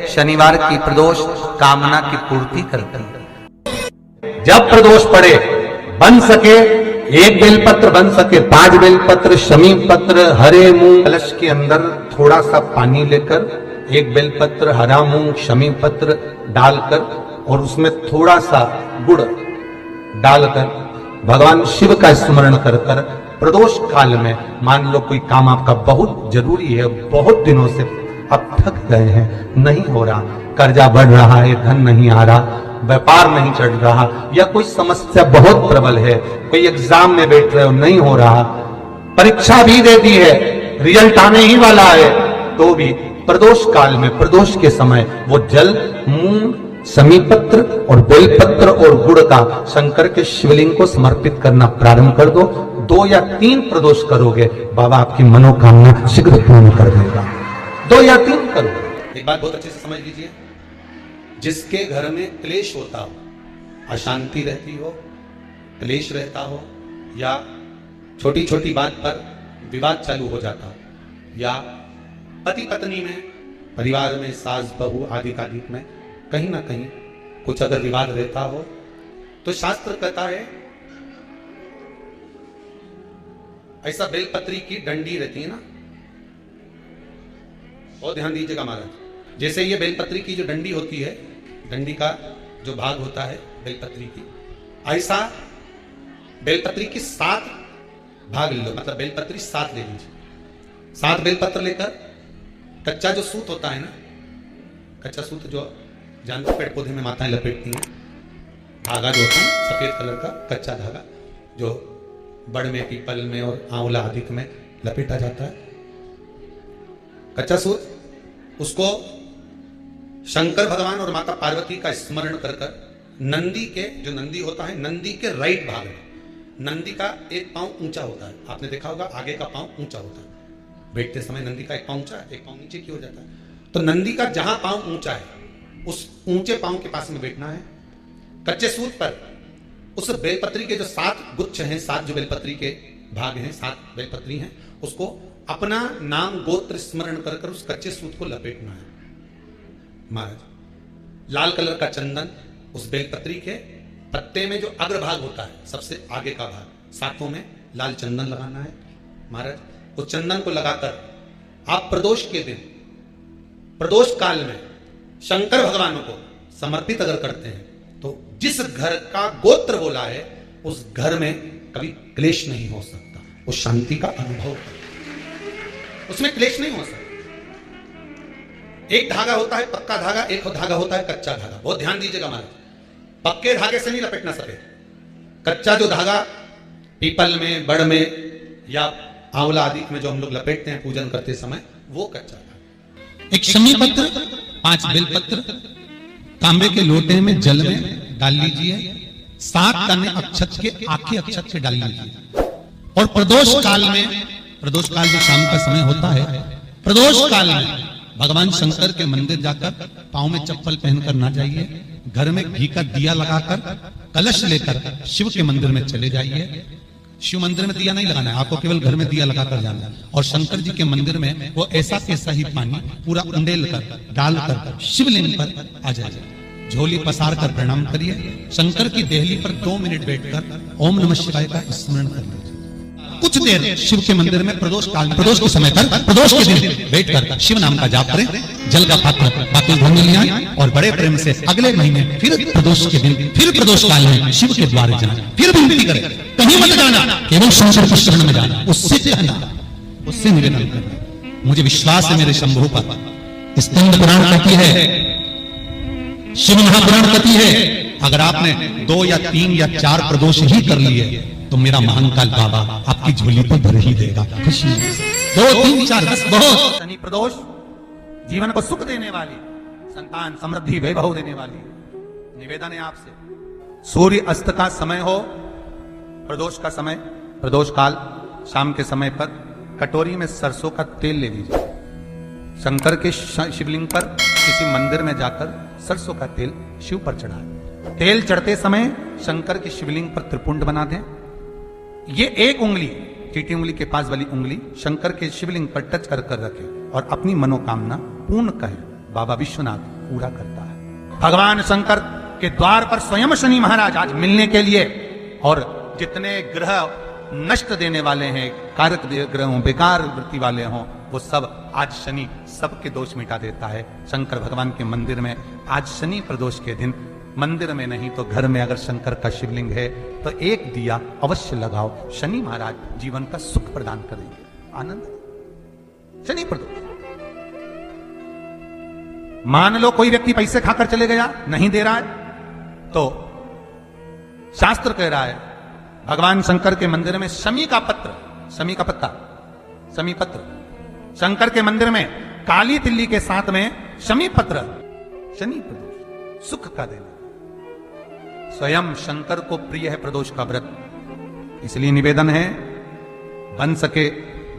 शनिवार की प्रदोष कामना की पूर्ति करती है। जब प्रदोष पड़े, बन सके 1 बेलपत्र, बन सके 5 बेलपत्र, शमी पत्र, हरे मूंग, कलश के अंदर थोड़ा सा पानी लेकर 1 बेलपत्र, हरा मूंग, शमी पत्र डालकर और उसमें थोड़ा सा गुड़ डालकर भगवान शिव का स्मरण कर कर प्रदोष काल में, मान लो कोई काम आपका बहुत जरूरी है, बहुत दिनों से अब थक गए हैं, नहीं हो रहा, कर्जा बढ़ रहा है, धन नहीं आ रहा, व्यापार नहीं चढ़ रहा, या कोई समस्या बहुत प्रबल है, कोई एग्जाम में बैठ रहे हो नहीं हो रहा, परीक्षा भी दे दी है, रिजल्ट आने ही वाला है, तो भी प्रदोष काल में, प्रदोष के समय वो जल, मूंग, समीपत्र और बेलपत्र और गुड़ का शंकर के शिवलिंग को समर्पित करना प्रारंभ कर दो। 2 या 3 प्रदोष करोगे, बाबा आपकी मनोकामना शीघ्र पूर्ण कर देगा। 2 या 3 करो। एक बात बहुत अच्छे से समझ लीजिए, जिसके घर में क्लेश होता हो, अशांति रहती हो, क्लेश रहता हो, या छोटी छोटी बात पर विवाद चालू हो जाता हो, या पति पत्नी में, परिवार में, सास बहू आदि कादिक में कहीं ना कहीं कुछ अगर विवाद रहता हो, तो शास्त्र कहता है ऐसा बेलपत्री की डंडी रहती है ना, और ध्यान दीजिएगा महाराज, जैसे ये बेलपत्री की जो डंडी होती है, डंडी का जो भाग होता है बेलपत्री की, ऐसा बेलपत्री की 7 भाग ले लो, मतलब बेलपत्री 7 ले लीजिए। 7 बेलपत्र लेकर कच्चा जो सूत होता है ना, कच्चा सूत जो जानते पेड़ पौधे में माताएं लपेटती हैं, धागा जो होता है सफेद कलर का कच्चा धागा, जो बड़ में, पीपल में और आंवला आदि में लपेटा जाता है, कच्चा सूत, उसको शंकर भगवान और माता पार्वती का स्मरण कर कर नंदी के, जो नंदी होता है, नंदी के राइट भाग में, नंदी का एक पांव ऊंचा होता है, आपने देखा होगा आगे का पांव ऊंचा होता है, बैठते समय नंदी का एक पांव ऊंचा, एक पांव नीचे की हो जाता है, तो नंदी का जहां पांव ऊंचा है उस ऊंचे पांव के पास में बैठना है। कच्चे सूत पर उस बेलपत्री के जो 7 गुच्छ हैं, 7 जो बेलपत्री के भाग हैं, 7 बेलपत्री हैं, उसको अपना नाम गोत्र स्मरण कर कर उस कच्चे सूत को लपेटना है। महाराज लाल कलर का चंदन उस बेलपत्री के पत्ते में जो अग्रभाग होता है, सबसे आगे का भाग, 7 में लाल चंदन लगाना है। महाराज उस चंदन को लगाकर आप प्रदोष के दिन, प्रदोष काल में शंकर भगवान को समर्पित अगर करते हैं, तो जिस घर का गोत्र बोला है उस घर में कभी क्लेश नहीं हो सकता, उस शांति का अनुभव, उसमें क्लेश नहीं हो सकता। एक धागा होता है पक्का धागा, एक धागा होता है कच्चा धागा, बहुत ध्यान दीजिएगा महाराज, पक्के धागे से नहीं लपेटना सके, कच्चा जो धागा पीपल में, बड़ में या आंवला आदि में जो हम लोग लपेटते हैं पूजन करते समय, वो कच्चा धागा। एक शमी पत्र, 5 बेलपत्र तांबे के लोटे में जल में डाल लीजिए, 7 दाने अक्षत के, आखे अक्षत से डाल लीजिए, और प्रदोष काल में, प्रदोष काल जो शाम का समय होता है, प्रदोष काल में भगवान शंकर के मंदिर जाकर पांव में चप्पल पहनकर ना जाइए, घर में घी का दिया लगाकर कलश लेकर शिव के मंदिर में चले जाइए। शिव मंदिर में दिया नहीं लगाना है आपको, केवल घर में दिया लगाकर जाना है, और शंकर जी के मंदिर में वो ऐसा कैसा ही पानी पूरा उंडेल कर डालकर शिवलिंग पर आ जाए, झोली पसार कर प्रणाम करिए, शंकर की देहली पर 2 मिनट बैठकर ओम नमः शिवाय का स्मरण कर लीजिए। कुछ देर शिव के मंदिर में प्रदोष काल में, प्रदोष के समय पर, प्रदोष के दिन बैठकर शिव नाम का जाप करें, जल का पात्र बाकी घर में ले आए, और बड़े प्रेम से अगले महीने फिर प्रदोष के दिन, फिर प्रदोष काल में शिव के द्वारे जाना, फिर विनती करें, कहीं मत जाना, केवल शंकर के शरण में जाना, उससे कहना, उससे निवेदन करना, मुझे विश्वास है मेरे शंभु पर। स्कंद पुराण कहती है, शिव महापुराण कहती है, अगर आपने 2 या 3 या 4 प्रदोष ही कर लिए तो मेरा महाकाल बाबा आपकी झोली तो भर ही देगा। खुशी 2, 3, 4 10 बहुत। शनि प्रदोष जीवन को सुख देने वाली, संतान समृद्धि वैभव देने वाली। निवेदन है आपसे, सूर्य अस्त का समय हो, प्रदोष का समय, प्रदोष काल शाम के समय पर कटोरी में सरसों का तेल ले लीजिए, शंकर के शिवलिंग पर किसी मंदिर में जाकर सरसों का तेल शिव पर चढ़ाएं। तेल चढ़ते समय शंकर के शिवलिंग पर त्रिपुंड बना दें। ये एक उंगली, चीटी उंगली के पास वाली उंगली शंकर के शिवलिंग पर टच कर कर रखें और अपनी मनोकामना पूर्ण कहें। बाबा विश्वनाथ पूरा करता है। भगवान शंकर के द्वार पर स्वयं शनि महाराज आज मिलने के लिए, और जितने ग्रह नष्ट देने वाले हैं, कारक ग्रह हों, बेकार वृत्ति वाले हों, वो सब आज शनि सबके दोष मिटा देता है। शंकर भगवान के मंदिर में आज शनि प्रदोष के दिन, मंदिर में नहीं तो घर में अगर शंकर का शिवलिंग है तो एक दिया अवश्य लगाओ। शनि महाराज जीवन का सुख प्रदान करेंगे, आनंद। शनि प्रदोष, मान लो कोई व्यक्ति पैसे खाकर चले गया, नहीं दे रहा है, तो शास्त्र कह रहा है भगवान शंकर के मंदिर में शमी का पत्र, शमी का पत्ता, शमी पत्र, शंकर के मंदिर में काली तिल्ली के साथ में शमी पत्र, शनि प्रदोष सुख का देना। स्वयं शंकर को प्रिय है प्रदोष का व्रत, इसलिए निवेदन है बन सके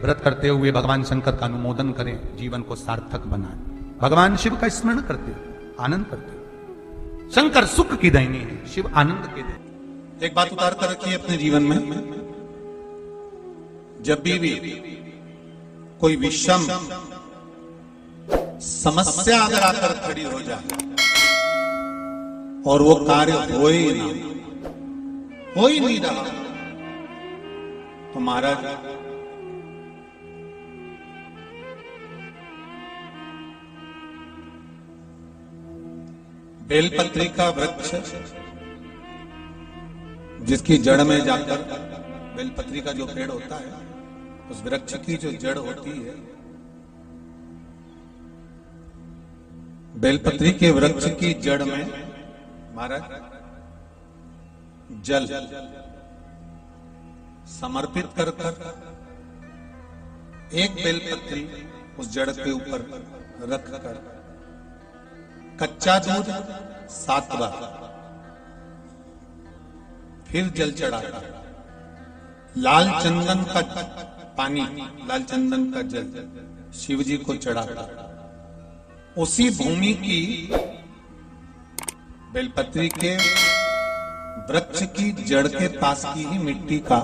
व्रत करते हुए भगवान शंकर का अनुमोदन करें, जीवन को सार्थक बनाएं। भगवान शिव का स्मरण करते हो, आनंद करते हो। शंकर सुख की देनी है, शिव आनंद के देनी। एक बात उतार कर रखिए अपने जीवन में, जब भी कोई विषम समस्या अगर आकर खड़ी हो जाए और वो कार्य हो ही नहीं रहा, तो महाराज बेलपत्री का वृक्ष, जिसकी जड़ में जाकर बेलपत्री का जो पेड़ होता है, उस वृक्ष की जो जड़ होती है, बेलपत्री के वृक्ष की जड़ में महाराज जल समर्पित कर एक बेलपत्री उस जड़ के ऊपर रख कर कच्चा दूध 7 बार, फिर जल चढ़ाकर लाल चंदन का पानी, लाल चंदन का जल शिव जी को चढ़ाकर उसी भूमि की बेलपत्री के वृक्ष की जड़ के पास की ही मिट्टी का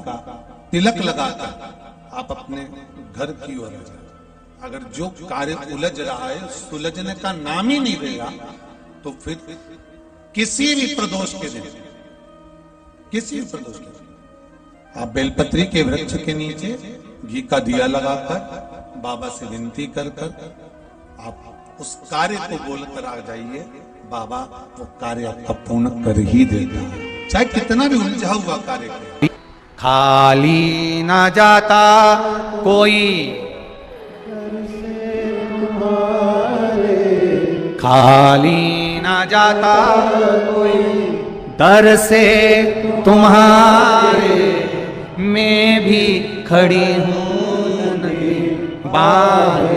तिलक लगाकर आप अपने घर की ओर जाए। अगर जो कार्य उलझ रहा है, सुलझने का नाम ही नहीं देगा, तो फिर किसी भी प्रदोष के दिन, किसी भी प्रदोष के दिन आप बेलपत्री के वृक्ष के नीचे घी का दिया लगाकर बाबा से विनती कर आप उस कार्य को बोलकर आ जाइए, बाबा वो कार्य आपका पूर्ण कर ही देगा, चाहे कितना भी उलझा हुआ कार्य करे। खाली ना जाता कोई, खाली ना जाता कोई दर से तुम्हारे, मैं भी खड़ी हूं नहीं बाहर